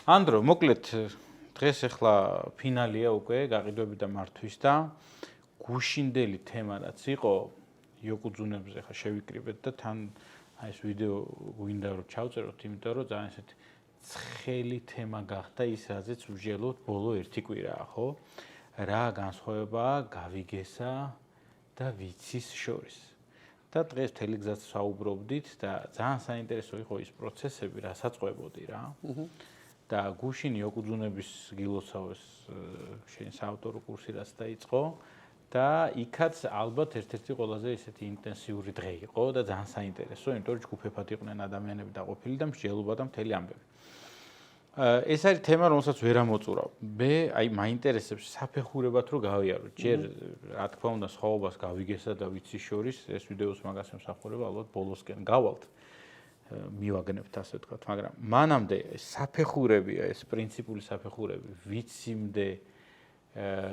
ანდრო, მოკლედ დღეს ახლა ფინალია უკვე გაყიდვები და მართვის და გუშინდელი თემა რაც იყო იოკუძუნებზე ხა შევიკრიბეთ და თან აი ეს ვიდეო გვინდა რომ ჩავწეროთ, იმიტომ რომ ძალიან ესეთი ცხელი თემა გახდა ის რაზეც ვჟელოთ ბოლო ერთი კვირაა, ხო? რა განსხვავებაა გავიგესა და ვიცის შორის. და დღეს მთელი გზაც საუბრობდით და ძალიან საინტერესო იყო ის პროცესები, რასაც ყვებოდი რა. და გუშინ იოკუძუნების გილოცავეს შენ საავტორო კურსი რაც დაიწყო და იქაც ალბათ ერთ-ერთი ყველაზე ისეთი ინტენსიური დღე იყო და ძალიან საინტერესო, იმიტომ რომ ჯგუფებად იყვნენ ადამიანები დაყოფილი და მსჯელობა და მთელი ამბები. ეს არის თემა, რომელსაც ვერ ამოწურავ. მე აი მაინტერესებს საფეხურებად რო გავიაროთ. ჯერ რა თქმა უნდა სხვაობას გავიგესა და ვიცის შორის ეს ვიდეოს მაგას ემსახურება, ალბათ ბოლოსკენ გავალთ. მივაგნებთ ასე ვთქვათ, მაგრამ მანამდე საფეხურებია ეს პრინციპული საფეხურები, ვიციმდე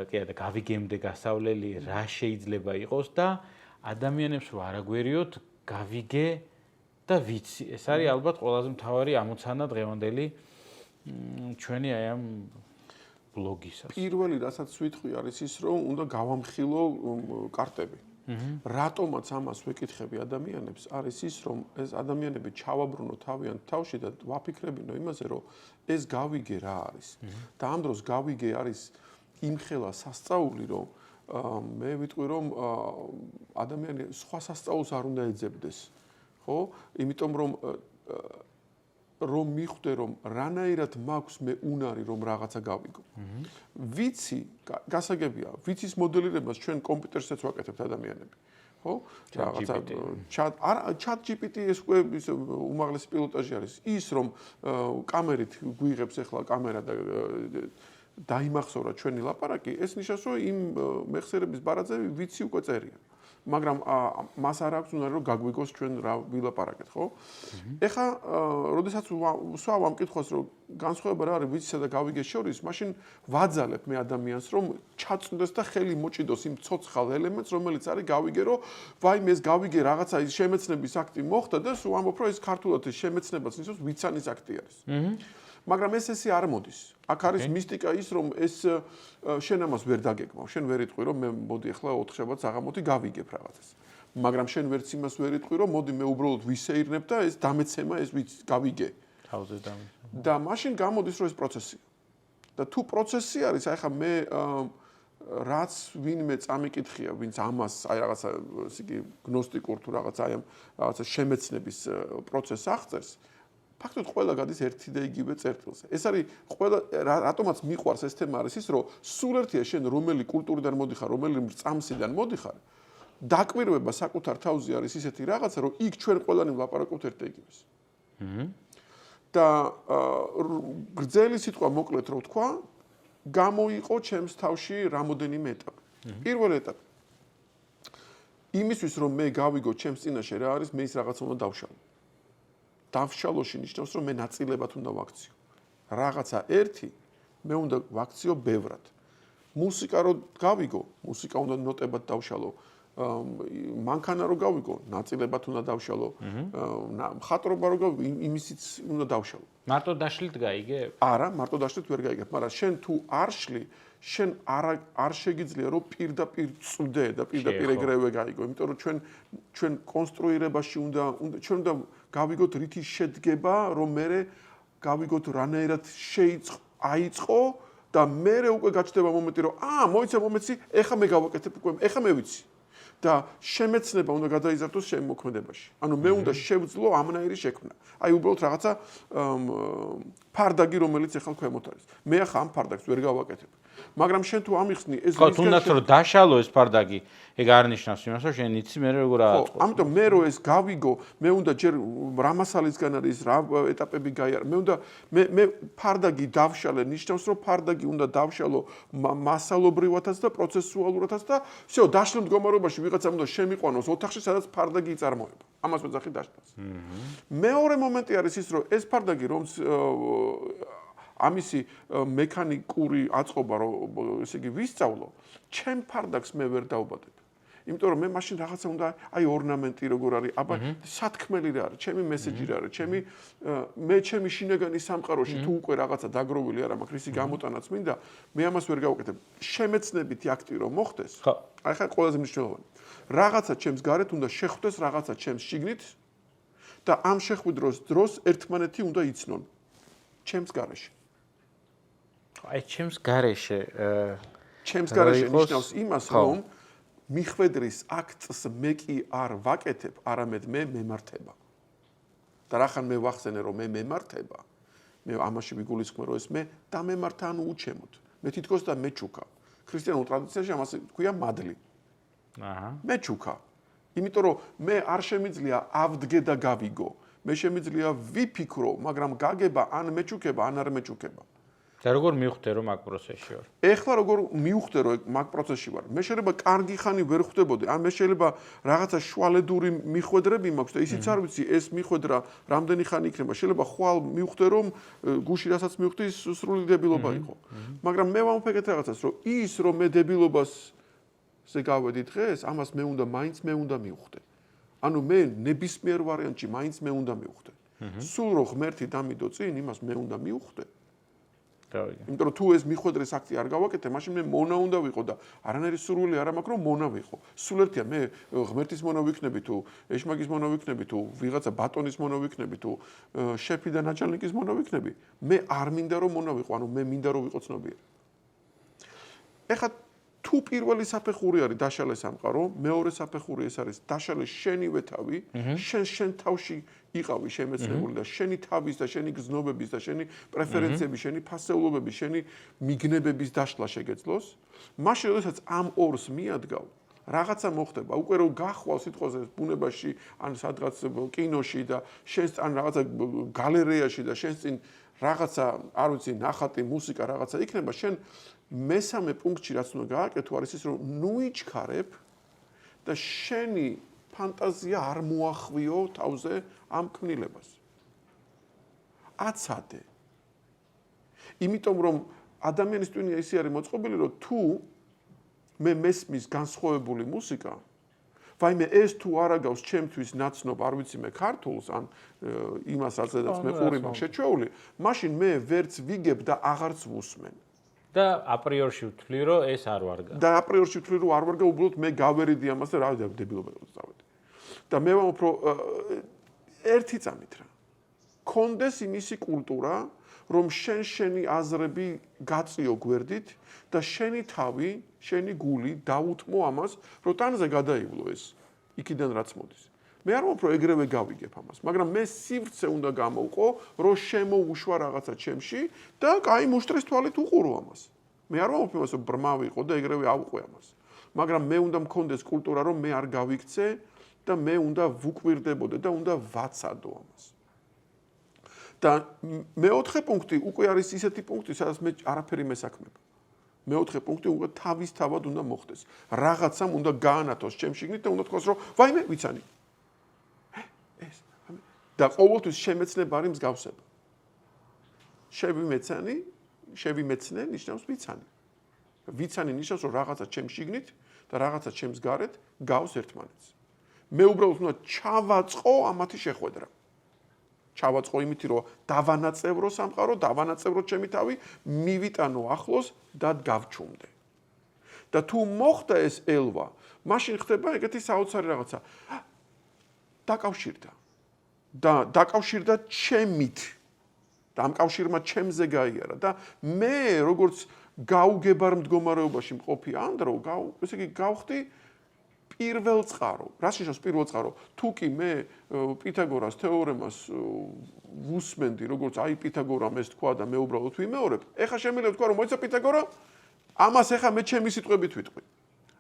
კი არა გავიგემდე გასავლელი რა შეიძლება იყოს და ადამიანებს რო არ აგვერიოთ გავიგე და ვიცი. ეს არის ალბათ ყველაზე მთავარი ამოცანა დღევანდელი ჩვენი აი ამ ბლოგისას. პირველი რასაც ვიტყვი არის ის, რომ უნდა გავამხილო კარტები. რატომაც ამას ვეკითხები ადამიანებს, არის ის, რომ ეს ადამიანები ჩავაბრუნო თავიანთ თავში და ვაფიქრებინო იმაზე, რომ ეს გავიგე რა არის. და ამ დროს გავიგე არის იმხელა სასწაული, რომ მე ვიტყვი, რომ ადამიანი სხვა სასწაულს არ უნდა ეძებდეს. ხო? იმიტომ რომ მიხვდე რომ რანაირად მაქვს მე უნარი რომ რაღაცა გავიგო. ვიცი, გასაგებია, ვიცის მოდელირებას ჩვენ კომპიუტერსაც ვაკეთებთ ადამიანები. ხო? რაღაცა chat GPT ეს უკვე უმაღლესი პილოტაჟი არის. ის რომ კამერით გვიღებს ახლა კამერა და დაიმახსოვრა ჩვენი ლაპარაკი, ეს ნიშნავს რომ იმ მეხსიერების ბარაძე ვიცი უკვე წერია. მაგრამ მას არ აქვს უნარი რომ გაგვიგოს ჩვენ რა ვილაპარაკეთ, ხო? ეხა როდესაც სვავ ამ კითხვას რომ განსხვავება რა არის ვიცისა და გავიგეს შორის, მაშინ ვაძალებ მე ადამიანს რომ ჩაწვდეს და ხელი მოჭიდოს იმ ცოცხალ ელემენტს, რომელიც არის გავიგე, რომ ვაიმე ეს გავიგე რაღაცა ის შემეცნების აქტი მოხდა და სულ ამბობ რომ ეს ქართულად ეს შემეცნებაც ნიშნავს ვიცანის აქტი არის. მაგრამ ესე არ მოდის. აქ არის მისტიკა ის, რომ ეს შენ ამას ვერ დაგეკმავ. შენ ვერ იტყვი, რომ მე მოდი ახლა 4 შაბათს აღამოდი გავიგებ რაღაცას. მაგრამ შენ ვერც იმას ვერ იტყვი, რომ მოდი მე უბრალოდ ვისეირნებ და ეს დამეცემა ეს გავიგე. თავზე დამეცემა. და მაშინ გამოდის, რომ ეს პროცესია. და თუ პროცესი არის, აი ხა მე რაც ვინმე წამიკითხია, ვინც ამას აი რაღაცა ესე იგი გნოსტიკურ თუ რაღაცა აი ამ რაღაცა შემეცნების პროცესს აღწერს, ფაქტობრივად ყველა გადის ერთი და იგივე წერტილზე. ეს არის ყველა რატომაც მიყვარს ეს თემა არის ის, რომ სულ ერთია შენ რომელი კულტურიდან მოდიხარ, რომელი წამსიდან მოდიხარ, დაკვირვება საკუთარ თავზე არის ისეთი რაღაცა, რომ იქ ჩვენ ყველანი ვლაპარაკობთ ერთ და იგივეს. და გრძელი სიტყვა მოკლედ რო ვთქვა, გამოიყო ჩემს თავში რამოდენიმე ეტაპი. პირველი ეტაპი. იმისთვის რომ მე გავიგო ჩემს წინაშე რა არის, მე ის რაღაცა უნდა დავშალო. დავშალოში ნიშნავს, რომ მე ნაწილებად უნდა ვაქციო. რაღაცა ერთი მე უნდა ვაქციო ბევრად. მუსიკა რო გავიგო, მუსიკა უნდა ნოტებად დავშალო. მანქანა რო გავიგო, ნაწილებად უნდა დავშალო. მხატვრობა რო გავიგო, იმისიც უნდა დავშალო. მარტო დაშლით გაიგებ? არა, მარტო დაშლით ვერ გაიგებ, მაგრამ შენ თუ არ შლი, შენ არ შეგიძლია რომ პირდაპირ წვდე და პირდაპირ ეგრევე გაიგო, იმიტომ რომ ჩვენ კონსტრუირებაში ჩვენ უნდა გავიგოთ რითი შედგება, რომ მე გავიგოთ რანაირად აიწყო და მე უკვე გაჩნდება მომენტი, რომ მოიცა მომენტი, ეხა მე გავაკეთებ უკვე, ეხა მე ვიცი. და შემეცნება უნდა გადაიზარდოს შენ მოქმედებაში. ანუ მე უნდა შევძლო ამნაირი შექმნა. აი უბრალოდ რაღაცა ფარდაგი რომელიც ახლა ქვემოთ არის. მე ახლა ამ ფარდაგს ვერ გავაკეთებ. მაგრამ შენ თუ ამიხსნი ეს ხო, თუნდაც რომ დაშალო ეს ფარდაგი, ეგ არ ნიშნავს იმას, რომ შენ იცი მე როგორ აწყო. ხო, ამიტომ მე რო ეს გავიგო, მე უნდა ჯერ რა მასალისგან არის, რა ეტაპები გაიარა. მე ფარდაგი დავშალე, ნიშნავს რომ ფარდაგი უნდა დავშალო მასალობრივათაც და პროცესუალურათაც და всё, დაშლილ მდგომარეობაში ვიღაცამ უნდა შემიყვანოს ოთახში, სადაც ფარდაგი იწარმოება. ამას მეძახი დაშლას. მეორე მომენტი არის ის, რომ ეს ფარდაგი რომ ამისი მექანიკური აწყობა, რომ ესე იგი ვისწავლო, ჩემ ფარდაგს მე ვერ დავბადებ. იმიტომ რომ მე მაშინ რაღაცა უნდა აი ორნამენტი როგორ არის, აბა სათქმელი რა არის, ჩემი მესეჯი რა არის, მე ჩემი შინაგანი სამყაროში თუ უკვე რაღაცა დაგროვილი არა მაქვს, ისი გამოტანაც მინდა, მე ამას ვერ გავაკეთებ. შემეცნებითი აქტი რომ მოხდეს, აი ხა ყველაზე მნიშვნელოვანი. რაღაცა ჩემს გარეთ უნდა შეხვდეს რაღაცა ჩემს შიგნით და ამ შეხვედროს დროს ერთმანეთი უნდა იცნონ ჩემს გარეშე. აი ჩემს გარეშე ნიშნავს იმას, რომ მიხვედრის აქტს მე კი არ ვაკეთებ, არამედ მე მემართება. და რახან მე ვახსენე, რომ მე მემართება, მე ამაში ვიგულისხმე, რომ ეს მე დამემართა, ანუ უჩემოთ. მე თითქოს და მეჩუქა. ქრისტიანულ ტრადიციაში ამას ქვია მადლი. მეჩუქა. იმიტომ რომ მე არ შემიძლია ავდგე და გავიგო. მე შემიძლია ვიფიქრო, მაგრამ გაგება ან მეჩუქება, ან არ მეჩუქება. და როგორ მივხვდე რომ აქ პროცესში ვარ? ეხლა როგორ მივხვდე რომ მაგ პროცესში ვარ? მე შეიძლება კარგი ხანი ვერ ხვდებოდი, ან მე შეიძლება რაღაცა შვალედური მიხვედრები მაქვს და ისიც არ ვიცი ეს მიხვედრა რამდენი ხანი იქნება. შეიძლება ხვალ მივხვდე რომ გუში რასაც მივხვდი სრული დებილობა იყო. მაგრამ მე ვამბობ ეგეთ რაღაცას, რომ ის რომ მე დებილობაზე გავედი დღეს, ამას მე უნდა მივხვდე. ანუ მე ნებისმიერ ვარიანტში მაინც მე უნდა მივხვდე. სულ რო ღმერთი დამიდო წინ, იმას მე უნდა მივხვდე. იმიტომ რომ თუ ეს მიხვედრის აქტი არ გავაკეთე, მაშინ მე მონა უნდა ვიყო და არანაირი სურვილი არ მაქვს რომ მონა ვიყო. სულ ერთია მე ღმერთის მონა ვიქნები თუ ეშმაკის მონა ვიქნები თუ ვიღაცა ბატონის მონა ვიქნები თუ შეფი და ნაჭალნიკის მონა ვიქნები, მე არ მინდა რომ მონა ვიყო, ანუ მე მინდა რომ ვიყო ცნობიერი. ეხლა თუ პირველი საფეხური არის დაშალე სამყარო, მეორე საფეხური ეს არის დაშალე შენივე თავი, შენ თავში იყავი შემეცნებული და შენი თავის და შენი გზნობების და შენი პრეფერენციების, შენი ფასეულობების, შენი მიგნებების დაშლა შეგეძლოს, მაშინ როდესაც ამ ორს მიადგავ, რაღაცა მოხდება, უკვე რომ გახვალ სიტყვაზე ბუნებაში, ან სადღაც კინოში და შენს ან რაღაცა გალერეაში და შენს წინ რაღაცა, არ ვიცი, ნახატი, მუსიკა რაღაცა იქნება, შენ მესამე პუნქტში რაც უნდა გააკეთო არის ის რომ ნუ იჩქარებ და შენი ფანტაზია არ მოახვიო თავზე ამ ქმნილებას. აცადე. იმიტომ რომ ადამიანის ტვინი ისე არის მოწყობილი რომ თუ მე მესმის განსხვავებული მუსიკა, ვაიმე ეს თუ არ აგავს ჩემთვის ნაცნობ, არ ვიცი მე ქართულს ან იმას რაცაც მე ყური მაქვს შეჩვეული, მაშინ მე ვერც ვიგებ და აღარც ვუსმენ. და აპრიორში ვთვლი რომ ეს არ ვარგა. და აპრიორში ვთვლი რომ არ ვარგა, უბრალოდ მე გავერიდი ამას და რა დებილობა დავწავედი. და მე ვამბობ რომ ერთი წამით რა. კონდეს იმისი კულტურა, რომ შენი აზრები გაწიო გვერდით და შენი თავი, შენი გული დაუთმო ამას, რომ ტანზე გადაივლო ეს იქიდან რაც მოდის. მე არ ვამბობ რომ ეგრევე გავიგებ ამას, მაგრამ მე სივრცე უნდა გამოვყო, რომ შემოუშვა რაღაცა ჩემში და კაი მუშტრის თვალით უყურო ამას. მე არ ვამბობ იმას რომ ბრმა ვიყო და ეგრევე ავყვე ამას. მაგრამ მე უნდა მქონდეს კულტურა, რომ მე არ გავიქცე და მე უნდა ვუკვირდებოდე და უნდა ვაცადო ამას. და მეოთხე პუნქტი უკვე არის ისეთი პუნქტი, სადაც მე არაფერი მესაქმება. მეოთხე პუნქტი უკვე თავისთავად უნდა მოხდეს. რაღაცამ უნდა გაანათოს ჩემ შიგნით და უნდა თქვას რომ ვაიმე ვიცანი. და ყოველთვის შემეცნება არის მსგავსება. შევიმეცნე ნიშნავს ვიცანი. ვიცანი ნიშნავს რომ რაღაცა ჩემ შიგნით და რაღაცა ჩემს გარეთ გავს ერთმანეთს. მე უბრალოდ უნდა ჩავაწყო ამათი შეხვედრა. ჩავაწყო იმით რომ დავანაწევრო სამყარო, დავანაწევრო ჩემი თავი, მივიტანო ახლოს და გავჩუმდე. და თუ მოხდა ეს ელვა, მაშინ ხდება ეგეთი საოცარი რაღაცა. დაკავშირდა. და დაკავშირდა ჩემით. და ამ კავშირმა ჩემზე გაიარა და მე როგორც გაუგებარ მდგომარეობაში მყოფი ანდრო, ესე იგი გავხდი პირველ წყარო. რას ნიშნავს პირველ წყარო? თუ კი მე პითაგორას თეორემას ვუსმენდი, როგორც აი პითაგორამ ეს თქვა და მე უბრალოდ ვიმეორებ, ეხლა შემიძლია ვთქვა რომ მოიცა პითაგორა, ამას ეხლა მე ჩემი სიტყვებით ვიტყვი.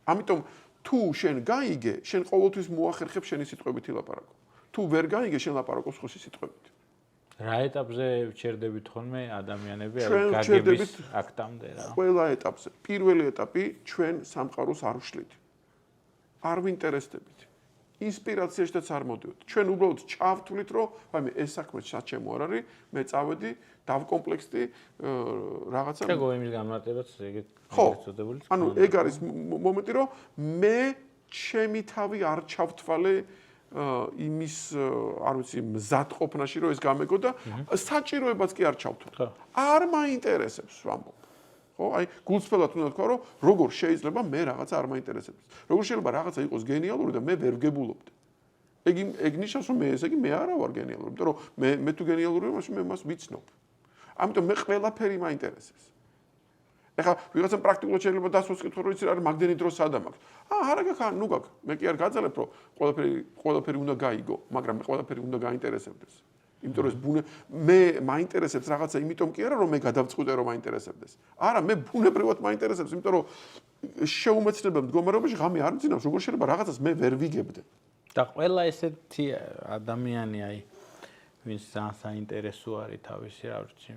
ამიტომ თუ შენ გაიგე, შენ ყოველთვის მოახერხებ შენი სიტყვებით ლაპარაკო. თუ ვერ გაიგე, შენ ლაპარაკობს ხოსი სიტყვებით. რა ეტაპზე ვჩერდებით ხოლმე ადამიანები აი გაგების აქტამდე რა? ყველა ეტაპზე. პირველი ეტაპი ჩვენ სამყაროს არ ვშლით. არ ვინტერესდებით. ინსპირაციაშიც არ მოდიოთ. ჩვენ უბრალოდ ჩავთვლით, რომ ვაიმე ეს საქმე საჩემო არ არის, მე წავედი, დავკომპლექსდი რაღაცა. შეგო იმის განმარტებაც ეგეთ წოდებული. ანუ ეგ არის მომენტი, რომ მე ჩემი თავი არ ჩავთვალე იმის არ ვიცი მზადყოფნაში რომ ეს გამეგო და საჭიროებაც კი არ ჩავთვალე. არ მაინტერესებს ვამბობ. ხო, აი გულწრფელად უნდა თქვა რომ როგორ შეიძლება მე რაღაცა არ მაინტერესებს. როგორ შეიძლება რაღაცა იყოს გენიალური და მე ვერ ვგებულობდი. ეგ ნიშნავს რომ მე ესე იგი მე არა ვარ გენიალური, იმიტომ რომ მე თუ გენიალური ვარ, მაშინ მე მას ვიცნობ. ამიტომ მე ყველაფერი მაინტერესებს. ეხლა ვიღაცამ პრაქტიკულად შეიძლება დასვოს კითხვა რომ იცი რა მაგდენი დრო სადამ აქვს. არა გაქ, ნუ გაქ. მე კი არ გაძალებ რომ ყველაფერი უნდა გაიგო, მაგრამ მე ყველაფერი უნდა გაინტერესებდეს. იმიტომ რომ ეს მე მაინტერესებს რაღაცა, იმიტომ კი არა რომ მე გადავწყვიტე რომ მაინტერესებდეს. არა, მე ბუნებრივად მაინტერესებს, იმიტომ რომ შეუმეცნებელ მდგომარეობაში ღამე არ მძინავს, როგორ შეიძლება რაღაცას მე ვერ ვიგებდე. და ყველა ესეთი ადამიანი აი ვინც ძალიან საინტერესო არის თავისი რა ვიცი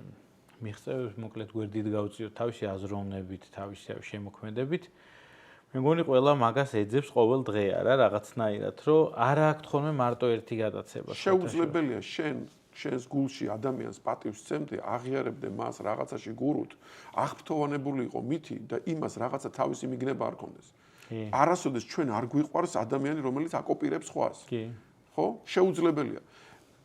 მიღწევებს მოკლედ გვერდით გავწიოთ თავისი აზროვნებით, თავისი შემოქმედებით. მე მგონი ყველა მაგას ეძებს ყოველ დღე არა რაღაცნაირად, რომ არ აქვს ხოლმე მარტო ერთი გადაცემა. შეუძლებელია შენს გულში ადამიანს პატივს სცემდე, აღიარებდე მას რაღაცაში გურუთ, აღფრთოვანებული იყო მითი და იმას რაღაცა თავისი მიგნება არ კონდეს. არასოდეს ჩვენ არ გვიყვარს ადამიანი, რომელიც აკოპირებს სხვას. ხო? შეუძლებელია.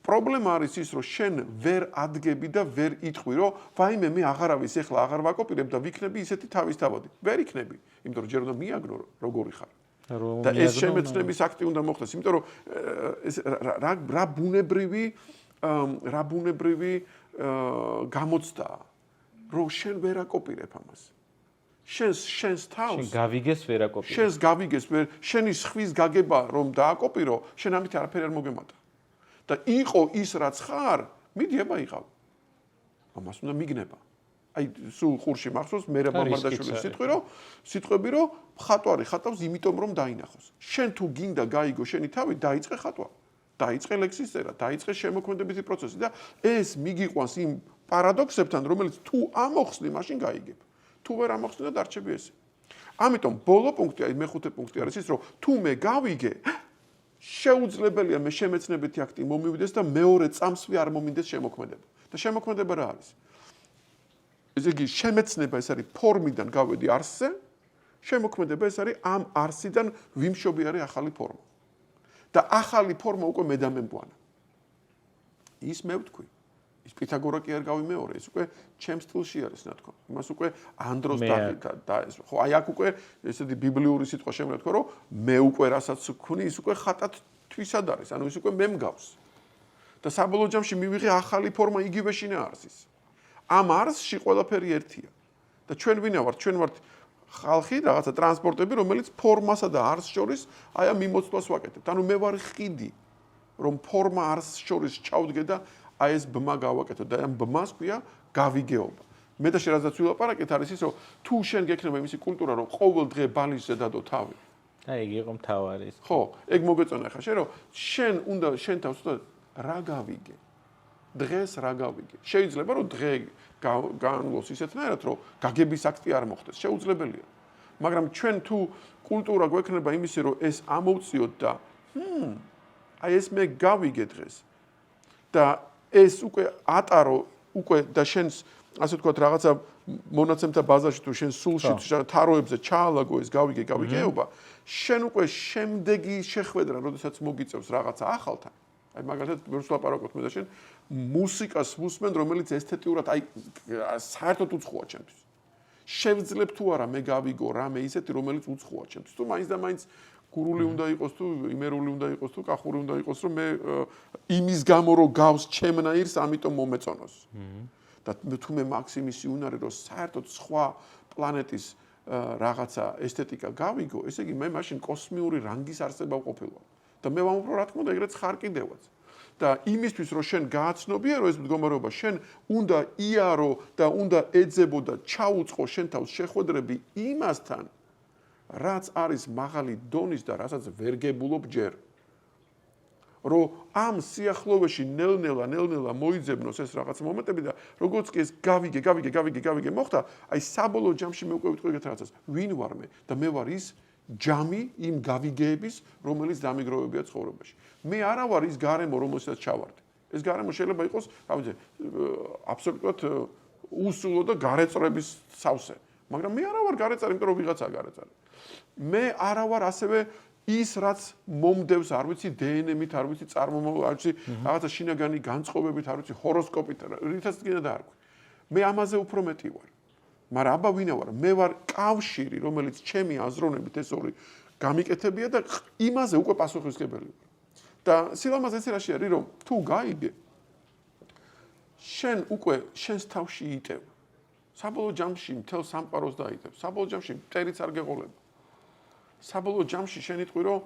პრობლემა არის ის, რომ შენ ვერ ადგები და ვერ იტყვი, რომ ვაიმე მე აღარავის ეხლა აღარ ვაკოპირებ და ვიქნები ისეთი თავისთავადი. ვერ იქნები, იმიტომ რომ ჯერ უნდა მიაგნო როგორი ხარ. და ეს შემეცნების აქტი უნდა მოხდეს, იმიტომ რომ ეს რა ბუნებრივი გამოცდაა, რომ შენ ვერ აკოპირებ ამას. შენს თავს შენ გავიგეს ვერ აკოპირო. შენს გავიგეს ვერ შენი ხვის გაგება რომ დააკოპირო, შენ ამით არაფერი არ მოგემატა. და იყო ის რაც ხარ, მიდი აბა იყავ. ამას უნდა მიგნება. აი სულ ყურში მახსოვს მე რაბამბარდაშვილის სიტყვები რომ ხატვარი ხატავს იმიტომ რომ დაინახოს. შენ თუ გინდა გაიგო შენი თავი, დაიწყე ხატვა. დაიწყე ლექსის წერა, დაიწყე შემოქმედებითი პროცესი და ეს მიგიყვანს იმ პარადოქსებთან, რომელიც თუ ამოხსნი, მაშინ გაიგებ. თუ ვერ ამოხსნი და დარჩები ესე. ამიტომ ბოლო პუნქტი, აი მეხუთე პუნქტი არის ის, რომ თუ მე გავიგე, შეუძლებელია მე შემეცნებითი აქტი მომივიდეს და მეორე წამსვე არ მომინდეს შემოქმედება. და შემოქმედება რა არის? ესე იგი შემეცნება ეს არის ფორმიდან გავედი არსზე, შემოქმედება ეს არის ამ არსიდან ვიმშობიარე ახალი ფორმა. და ახალი ფორმა უკვე მე დამემბვანა. ის მე ვთქვი. ის პითაგორა კი არ გავიმეორე, ის უკვე ჩემს სტილში არის ნათქვა. იმას უკვე ანდროს და ეს ხო აი აქ უკვე ესეთი ბიბლიური სიტყვა შემიძლია თქვა, რომ მე უკვე რასაც ვქვნი, ის უკვე ხატად თვისად არის, ანუ ის უკვე მე მგავს. და საბოლოო ჯამში მივიღე ახალი ფორმა იგივე შინა არსის. ამ არსში ყველაფერი ერთია. და ჩვენ ვინა ვართ? ჩვენ ვართ ხალხი, რაღაცა ტრანსპორტები, რომელიც ფორმასა და არსს შორის აი ამ მიმოცვლას ვაკეთებთ. ანუ მე ვარ ხიდი, რომ ფორმა არსს შორის ჩავდგე და აი ეს ბმა გავაკეთო და ამ ბმას ქვია გავიგეობა. მე და შენ რაზეც ვილაპარაკეთ არის ის, რომ თუ შენ გექნება იმისი კულტურა, რომ ყოველ დღე ბალიშზე დადო თავი. და ეგ იყო მთავარი. ხო, ეგ მოგეწონა ხა შენ, რომ შენ უნდა შენ თავს რა გავიგე. დღეს რა გავიგე. შეიძლება რომ დღე გაანვლოს ისეთნაირად, რომ გაგების აქტი არ მოხდეს. შეუძლებელია. მაგრამ ჩვენ თუ კულტურა გვექნება იმისი, რომ ეს ამოვწიოთ და აი ეს მე გავიგე დღეს. და ეს უკვე ატარო უკვე და შენს ასე ვთქვათ რაღაცა მონაცემთა ბაზაში თუ შენ სულში თაროებზე ჩაალაგო ეს გავიგეობა, შენ უკვე შემდეგი შეხვედრა, როდესაც მოგიწევს რაღაცა ახალთან. აი მაგალითად ვერც ლაპარაკობთ მე და შენ მუსიკას ვუსმენ, რომელიც ესთეტიურად აი საერთოდ უცხოა ჩემთვის. შევძლებ თუ არა მე გავიგო რამე ისეთი, რომელიც უცხოა ჩემთვის. თუ მაინც და მაინც გურული უნდა იყოს თუ იმერული უნდა იყოს თუ კახური უნდა იყოს, რომ მე იმის გამო რომ გავს ჩემნაირს, ამიტომ მომეწონოს. და თუ მე მაქსიმისი უნარი რომ საერთოდ სხვა პლანეტის რაღაცა ესთეტიკა გავიგო, ესე იგი მე მაშინ კოსმიური რანგის არსება ვყოფილვარ. და მე ვამბობ, რა თქმა უნდა, ეგრეც ხარ კიდევაც. და იმისთვის რომ შენ გააცნობიერო ეს მდგომარეობა, შენ უნდა იარო და უნდა ეძებო და ჩაუწყო შენ თავს შეხვედრები იმასთან, რაც არის მაღალი დონის და რასაც ვერ გებულობ ჯერ. რომ ამ სიახლოვეში ნელ-ნელა მოიძებნოს ეს რაღაც მომენტები და როგორც კი ეს გავიგე მოხდა, აი საბოლოო ჯამში მე უკვე ვიტყვი ეგეთ რაღაცას, ვინ ვარ მე და მე ვარ ის ჯამი იმ გავიგეების, რომელიც დამიგროვებია ცხოვრებაში. მე არა ვარ ის გარემო, რომელსაც ჩავარდი. ეს გარემო შეიძლება იყოს, რა ვიცი, აბსოლუტურად უსულო და გარეწრების სავსე. მაგრამ მე არა ვარ გარეწარი, იმიტომ რომ ვიღაცაა გარეწარი. მე არა ვარ ასევე ის რაც მომდევს, არ ვიცი, დნმ-ით, არ ვიცი, არ ვიცი, რაღაცა შინაგანი განწყობებით, არ ვიცი, ჰოროსკოპით, რითაც გინდა დაარქვი. მე ამაზე უფრო მეტი ვარ. მაგრამ აბა ვინა ვარ? მე ვარ კავშირი, რომელიც ჩემი აზროვნებით ეს ორი გამიკეთებია და იმაზე უკვე პასუხისმგებელი ვარ. და სილამაზე ეს რაში არის, რომ თუ გაიგე, შენ უკვე შენს თავში იტევ. საბოლოო ჯამში მთელ სამყაროს დაიტევ. საბოლოო ჯამში მტერიც არ გეყოლება. საბოლოო ჯამში შენ იტყვი, რომ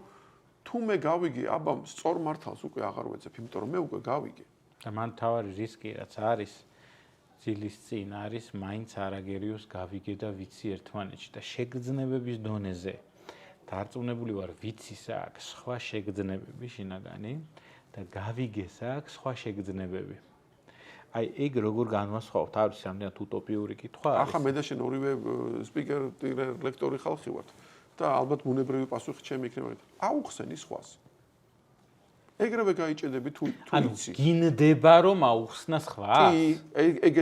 თუ მე გავიგე, აბა სწორ მართალს უკვე აღარ ვეძებ, იმიტომ რომ მე უკვე გავიგე. და მან თავარი რისკი რაც არის ძილის წინ არის მაინც არაგერიოს გავიგე და ვიცი ერთმანეთში და შეგრძნებების დონეზე დარწმუნებული ვარ ვიცის აქვს სხვა შეგრძნებები შინაგანი და გავიგეს აქვს სხვა შეგრძნებები. აი ეგ როგორ განვასხვავთ? არის რამდენად უტოპიური კითხვა არის. ახლა მე და შენ ორივე სპიკერი, ლექტორი ხალხი ვართ და ალბათ ბუნებრივი პასუხი ჩემი იქნება. აუხსენი სხვას. ეგრევე გაიჭედები თუ იცი. გინდება რომ აუხსნა სხვას? კი,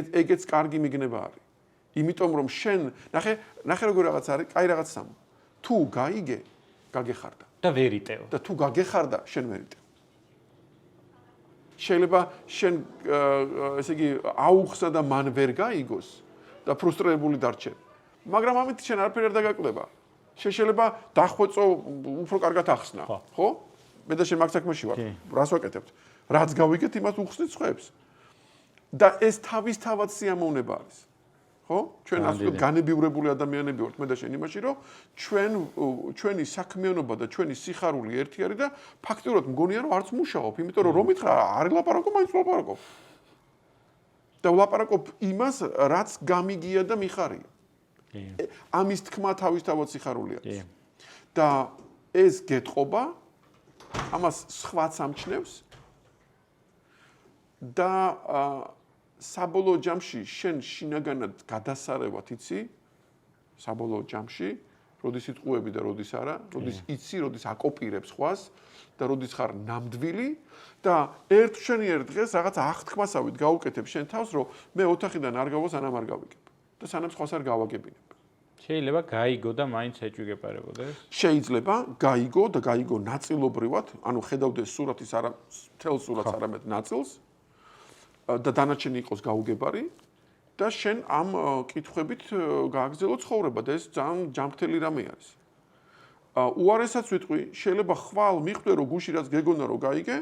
ეგეც კარგი მიგნება არის. იმიტომ რომ შენ ნახე როგორ რაღაც არის, კაი რაღაც სამო. თუ გაიგე, გაგეხარდა. და ვერ იტევ. და თუ გაგეხარდა, შენ ვერ იტევ. შეიძლება შენ ესე იგი აუხსნა და მან ვერ გაიგოს და ფრუსტრირებული დარჩენ. მაგრამ ამით შენ არაფერი არ დაგაკლდება. შეიძლება დახვეწო უფრო კარგად ახსნა, ხო? მე და შენ მაგ საქმეში ვარ. რას ვაკეთებთ? რაც გავიგეთ, იმას უხსნით სხვებს. და ეს თავისთავად სიამოვნება არის. ხო? ჩვენ ასე განებივრებული ადამიანები ვართ მე და შენ იმაში, რომ ჩვენი საქმიანობა და ჩვენი სიხარული ერთი არის და ფაქტობრივად მგონია, რომ არც მუშაობ, იმიტომ რომ ითხრა, არ ელაპარაკო, მაინც ვლაპარაკობ. და ვლაპარაკობ იმას, რაც გამიგია და მიხარია. ამის თქმა თავისთავად სიხარული არის. და ეს გეტყობა ამას სხვაც ამჩნევს და საბოლოო ჯამში შენ შინაგანად გადასარევად იცი საბოლოო ჯამში როდის იტყუები და როდის არა როდის იცი როდის აკოპირებს ხვას და როდის ხარ ნამდვილი და ერთშენიერ დღეს რაღაც აღთქმასავით გაუკეთებ შენ თავს რომ მე ოთახიდან არ გავოს ანამ არ გავიგებ და სანამ სხვას არ გავაგებინებ შეიძლება გაიგო და მაინც ეჭვიგეპარებოდეს შეიძლება გაიგო და გაიგო ნაწილობრივად ანუ ხედავდეს სურათის არა მთელ სურათს არამედ ნაწილს და დანარჩენი იყოს გაუგებარი და შენ ამ კითხვებით გააგრძელო ცხოვრება და ეს ძალიან ჯანმრთელი რამე არის. უარესაც ვიტყვი, შეიძლება ხვალ მიხვდე რომ გუში რაც გეგონა რომ გაიგე,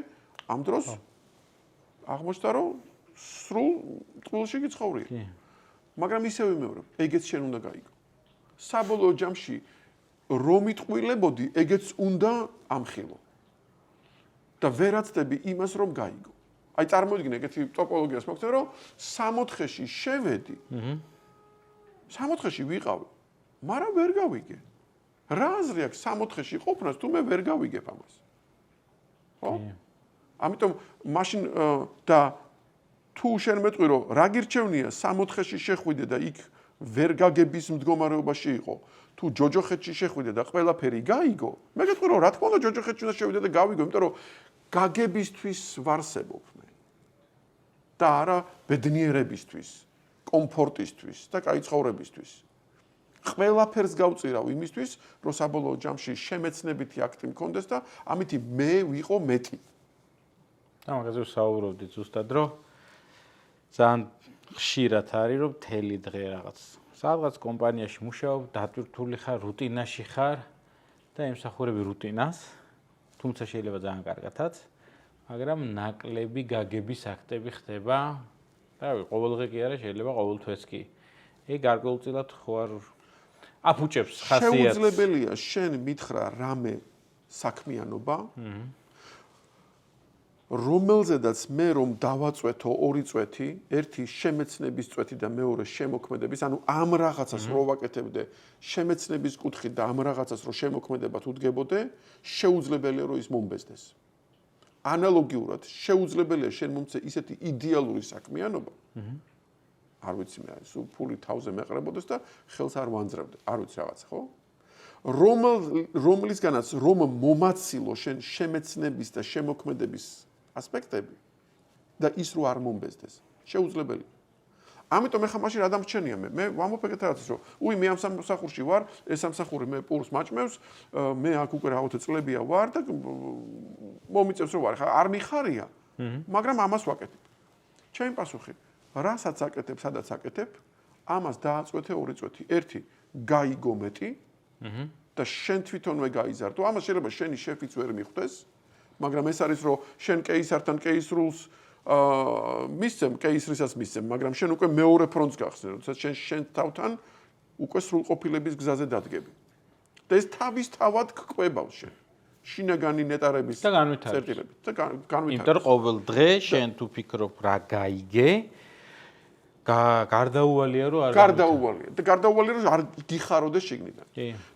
ამ დროს აღმოჩნდა რომ სრულ ტყუილში გიცხოვრია. მაგრამ ისევ ვიმეორებ, ეგეც შენ უნდა გაიგო. საბოლოო ჯამში რომ იტყვილებოდი, ეგეც უნდა ამხილო. და ვერაცდები იმას რომ გაიგო. აი წარმოვიდგინე ეგეთი ტოპოლოგიას მოგწე რომ 60-ში შევედი. 60-ში ვიყავი. მაგრამ ვერ გავიგე. რა აზრი აქვს 60-ში ყოფნას თუ მე ვერ გავიგებ ამას? ხო? ამიტომ მაშინ და თუ შენ მეტყვი რომ რა გირჩევნია 60-ში შეხვიდე და იქ ვერ გაგების მდგომარეობაში იყო. თუ ჯოჯოხეთში შეხვიდე და ყველაფერი გაიგო, მე გეტყვი რომ რა თქმა უნდა ჯოჯოხეთში უნდა შევიდე და გავიგო, იმიტომ რომ გაგებისთვის ვარსებობ მე. და არა ბედნიერებისთვის, კომფორტისთვის და კაი ცხოვრებისთვის. ყველაფერს გავწირავ იმისთვის, რომ საბოლოო ჯამში შემეცნებითი აქტი მქონდეს და ამითი მე ვიყო მეტი. და მაგაზე ვსაუბრობდით ზუსტად რომ ძალიან ხშირად არის რომ მთელი დღე რაღაც სადღაც კომპანიაში მუშაობ, დატვირთული ხარ, რუტინაში ხარ და ემსახურები რუტინას, თუმცა შეიძლება ძალიან კარგადაც, მაგრამ ნაკლები გაგების აქტები ხდება და ყოველდღე კი არა, შეიძლება ყოველ თვეს კი. ეგ გარკვეულწილად ხო არ აფუჭებს ხასიათს. შეუძლებელია შენ მითხრა რამე საქმიანობა, რომელზედაც მე რომ დავაწვეთო ორი წვეთი, ერთი შემეცნების წვეთი და მეორე შემოქმედების, ანუ ამ რაღაცას რო ვაკეთებდე, შემეცნების კუთხით და ამ რაღაცას რო შემოქმედებათ უდგებოდე, შეუძლებელია რომ ის მომბეზდეს. ანალოგიურად შეუძლებელია შენ მომცე ისეთი იდეალური საქმიანობა. არ ვიცი მე, სულ ფული თავზე მეყრებოდეს და ხელს არ ვანძრევდე. არ ვიცი რაღაცა, ხო? რომლისგანაც რომ მომაცილო შენ შემეცნების და შემოქმედების ასპექტები და ის რო არ მომბეზდეს. შეუძლებელია. ამიტომ ეხლა მაშინ რა დამრჩენია მე ვამბობ ეგეთ რაღაცას რომ უი მე ამ სამსახურში ვარ ეს სამსახური მე პურს მაჭმევს მე აქ უკვე რაღაცა წლებია ვარ და მომიწევს რომ ვარ ხა არ მიხარია მაგრამ ამას ვაკეთებ ჩემი პასუხი რასაც აკეთებ სადაც აკეთებ ამას დააწყვეტე ორი წვეთი ერთი გაიგო მეტი და შენ თვითონვე გაიზარდო ამას შეიძლება შენი შეფიც ვერ მიხვდეს მაგრამ ეს არის რომ შენ კეისართან კეისრულს მისცემ კეისრისაც მისცემ მაგრამ შენ უკვე მეორე ფრონტს გახსნე როდესაც შენ თავთან უკვე სრულყოფილების გზაზე დადგები და ეს თავისთავად გყვებავს შენ შინაგანი ნეტარების წერტილებით და განვითარებს იმიტომ რომ ყოველ დღე შენ თუ ფიქრობ რა გაიგე გარდაუვალია რომ არ გარდაუვალია რომ არ გიხაროდეს შიგნიდან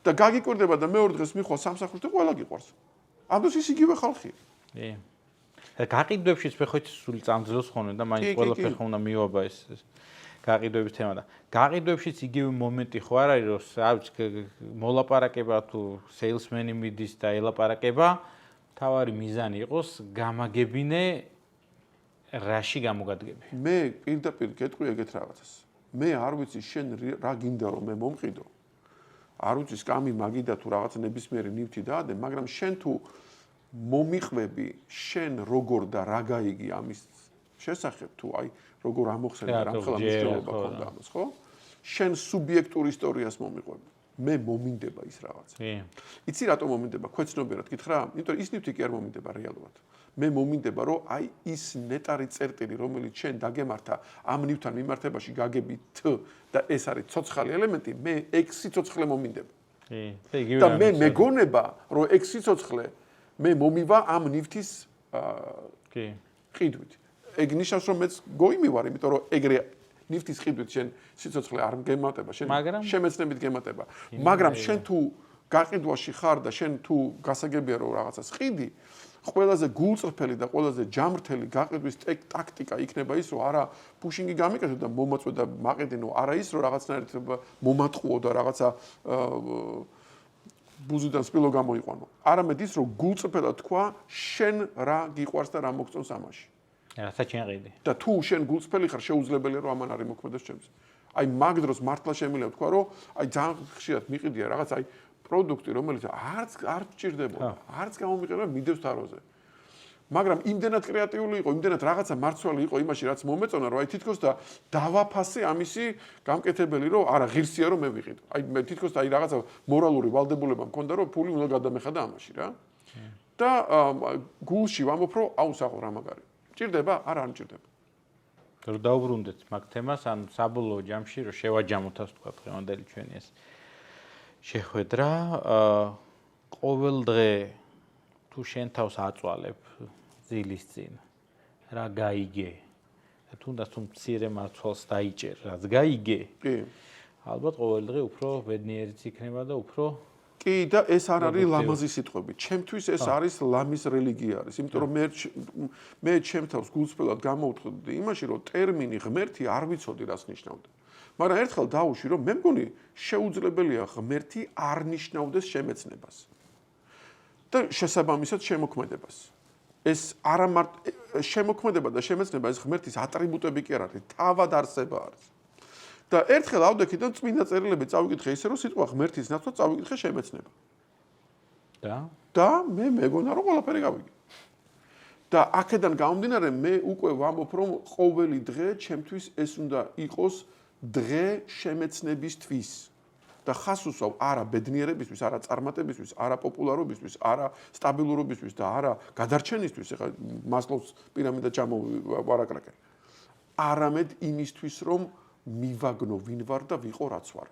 და გაგიკვირდება და მეორე დღეს მიხვალ სამსახურს და ყველა გიყვარს ამ დროს ის იგივე ხალხია გაყიდვებშიც ფეხით სულ წამძლოს ხოლმე და მაინც ყველაფერი ხომ უნდა მიუაბა ეს გაყიდვების თემა და გაყიდვებშიც იგივე მომენტი ხო არ არის რომ რაც მოლაპარაკება თუ სეილსმენი მიდის და ელაპარაკება თავარი მიზანი იყოს გამაგებინე რაში გამოგადგები მე პირდაპირ გეტყვი ეგეთ რაღაცას მე არ ვიცი შენ რა გინდა რომ მე მომყიდო არ ვიცი სკამი მაგიდა თუ რაღაც ნებისმიერი ნივთი დაადე მაგრამ შენ თუ მომიყვები შენ როგორ და რა გაიგი ამის შესახებ თუ აი როგორ ამოხსენე და რამხელა მნიშვნელობა ქონდა ამას ხო შენ სუბიექტურ ისტორიას მომიყვები მე მომინდება ის რაღაცა იცი რატომ მომინდება ქვეცნობიერად გითხრა იმიტომ ის ნივთი კი არ მომინდება რეალურად მე მომინდება რომ აი ის ნეტარი წერტილი რომელიც შენ დაგემართა ამ ნივთთან მიმართებაში გაგებით და ეს არის ცოცხალი ელემენტი მე 6 სიცოცხლე მომინდება და მე მეგონება რომ 6 სიცოცხლე მე მომივა ამ ნივთის ყიდვით. ეგ ნიშნავს რომ მეც გოიმივარ, იმიტომ რომ ეგრე ნივთის ყიდვით შენ სიცოცხლე არ გემატება, შენ შემეცნებით გემატება. მაგრამ შენ თუ გაყიდვაში ხარ და შენ თუ გასაგებია რომ რაღაცას ყიდი, ყველაზე გულწრფელი და ყველაზე ჯამრთელი გაყიდვის ტაქტიკა იქნება ის, რომ არა პუშინგი გამიკეთო და მომაწვე და მაყედინო, არა ის, რომ რაღაცნაირად მომატყუო და რაღაცა ბუზიდან სპილო გამოიყვანო. არამედ ის, რომ გულწრფელად თქვა, შენ რა გიყვარს და რა მოგწონს ამაში. რასაც შენ ყიდი. და თუ შენ გულწრფელი ხარ, შეუძლებელია რომ ამან არის მოქმედოს ჩემს. აი მაგ დროს მართლა შემიძლია თქვა, რომ აი ძალიან ხშირად მიყიდია რაღაც აი პროდუქტი, რომელიც არ გჭირდებოდა, არც გამომიყენება მიდევს თაროზე. მაგრამ იმდენად კრეატიული იყო, იმდენად რაღაცა მარცვალი იყო იმაში, რაც მომეწონა, რომ აი თითქოს და დავაფასე ამისი გამკეთებელი, რომ არა ღირსია რომ მე ვიყიდო. აი მე თითქოს და აი რაღაცა მორალური ვალდებულება მქონდა, რომ ფული უნდა გადამეხადა ამაში რა. და გულში ვამბობ, რომ აუსაღო რა მაგარი. ჭირდება? არა, არ მჭირდება. რომ დაუბრუნდეთ მაგ თემას, ან საბოლოო ჯამში რომ შევაჯამოთ ასე თქვა დღევანდელი ჩვენი ეს შეხვედრა, ყოველ დღე თუ შენ თავს აწვალებ ძილის წინ, რა გაიგე? თუნდაც თუ მცირე მარცვალს დაიჭერ, რაც გაიგე? კი. ალბათ ყოველ დღე უფრო ბედნიერიც იქნება და უფრო კი და ეს არ არის ლამაზი სიტყვები. ჩემთვის ეს არის ლამის რელიგია არის. იმიტომ რომ მე ჩემ თავს გულწრფელად გამოვთხოვდი იმაში, რომ ტერმინი ღმერთი არ ვიცოდი რას ნიშნავდა. მაგრამ ერთხელ დაუშვი, რომ მე მგონი შეუძლებელია ღმერთი არ ნიშნავდეს შემეცნებას. და შესაბამისად შემოქმედებას. ეს არა მარტო შემოქმედება და შემეცნება ეს ღმერთის ატრიბუტები კი არ არის, თავად არსება არის. და ერთხელ ავდექიდან წმინდა წერილები წავიკითხე ისე რომ სიტყვა ღმერთის ნაცვლად წავიკითხე შემეცნება. და მე მეგონა რომ ყველაფერი გავიგე. და აქედან გამომდინარე მე უკვე ვამბობ რომ ყოველი დღე ჩემთვის ეს უნდა იყოს დღე შემეცნებისთვის. და ხას უსვავ არა ბედნიერებისთვის, არა წარმატებისთვის, არა პოპულარობისთვის, არა სტაბილურობისთვის და არა გადარჩენისთვის, ეხლა მასლოვის პირამიდა ჩამოვარაკრაკე. არამედ იმისთვის რომ მივაგნო ვინ ვარ და ვიყო რაც ვარ.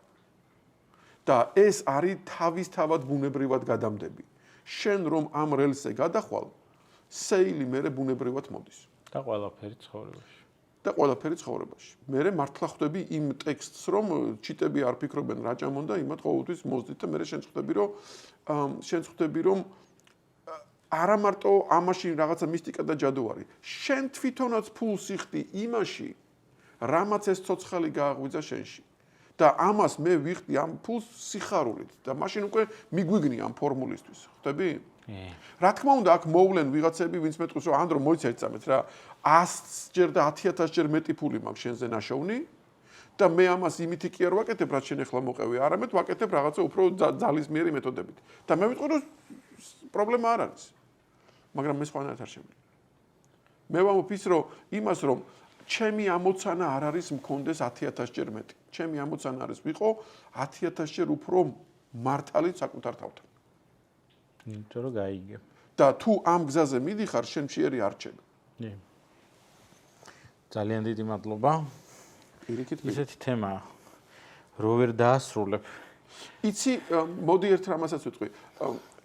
და ეს არის თავისთავად ბუნებრივად გადამდები. შენ რომ ამ რელსზე გადახვალ, სეილი მერე ბუნებრივად მოდის. და ყველაფერი ცხოვრებაში. მერე მართლა ხვდები იმ ტექსტს, რომ ჩიტები არ ფიქრობენ რა ჭამონდა, იმათ ყოველთვის მოძდით და მერე შენ ხვდები რომ არა მარტო ამაში რაღაცა მისტიკა და ჯადო არის. შენ თვითონაც ფულს იხდი იმაში, რამაც ეს ცოცხალი გააღვიძა შენში. და ამას მე ვიხდი ამ ფულს სიხარულით და მაშინ უკვე მიგვიგნი ამ ფორმულისთვის. ხვდები? რა თქმა უნდა, აქ მოვლენ ვიღაცები, ვინც მეტყვის, რომ ანდრო მოიცა ერთწამეთ რა, 100 ჯერ და 10,000 ჯერ მეტი ფული მაქვს შენზე ნაშოვნი და მე ამას იმითი კი არ ვაკეთებ, რაც შენ ახლა მოყევი, არამედ ვაკეთებ რაღაცა უფრო ძალისმიერი მეთოდებით. და მე ვიტყვი, რომ პრობლემა არ არის. მაგრამ მე სხვანაირად არ შემიძლია. მე ვამბობ ის, რომ იმას, რომ ჩემი ამოცანა არ არის მქონდეს 10000 ჯერ მეტი. ჩემი ამოცანა არის ვიყო 10000 ჯერ უფრო მართალი საკუთარ თავთან. იმიტომ რომ გაიგე. და თუ ამ გზაზე მიდიხარ, შენ მშიერი არ რჩება. ძალიან დიდი მადლობა. პირიქით ისეთი თემაა. რო ვერ დაასრულებ. იცი, მოდი ერთ რამასაც ვიტყვი.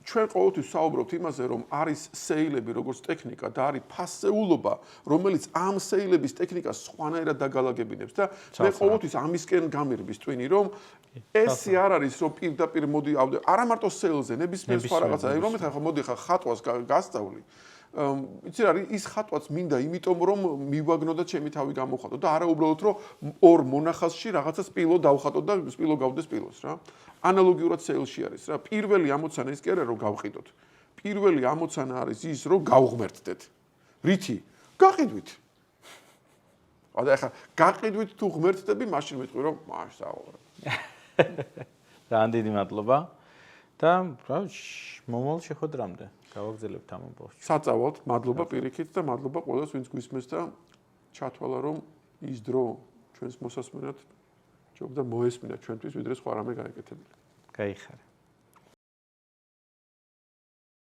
ჩვენ ყოველთვის საუბრობთ იმაზე, რომ არის სეილები როგორც ტექნიკა და არის ფასეულობა, რომელიც ამ სეილების ტექნიკას სხვანაირად დაგალაგებინებს და მე ყოველთვის ამისკენ გამირბის ტვინი, რომ ესე არ არის, რომ პირდაპირ მოდი არა მარტო სეილზე, ნებისმიერ სხვა რაღაცა, რომ ხა მოდი ხა ხატვას გასწავლი. იცი რა, ის ხატვაც მინდა იმიტომ რომ მივაგნო და ჩემი თავი გამოხატო და არა უბრალოდ რომ ორ მონახაზში რაღაცა სპილო დავხატო და სპილო გავდეს სპილოს რა. ანალოგიურად სეილში არის რა. პირველი ამოცანა ის კი არა რომ გავყიდოთ. პირველი ამოცანა არის ის რომ გავღმერთდეთ. რითი? გაყიდვით. და ახლა გაყიდვით თუ ღმერთდები, მაშინ ვიტყვი რომ მასშტაბ. ძალიან დიდი მადლობა და რა მომავალ შეხვედრამდე. გავაგზავნებთ ამ ამბავს. საწავალთ, მადლობა პირიქით და მადლობა ყველას, ვინც გვისმენს და ჩათვალა რომ ის დრო ჩვენს მოსასმენად ჯობდა მოესმინა ჩვენთვის, ვიდრე სხვა რამე გაეკეთებინა. გაიხარე.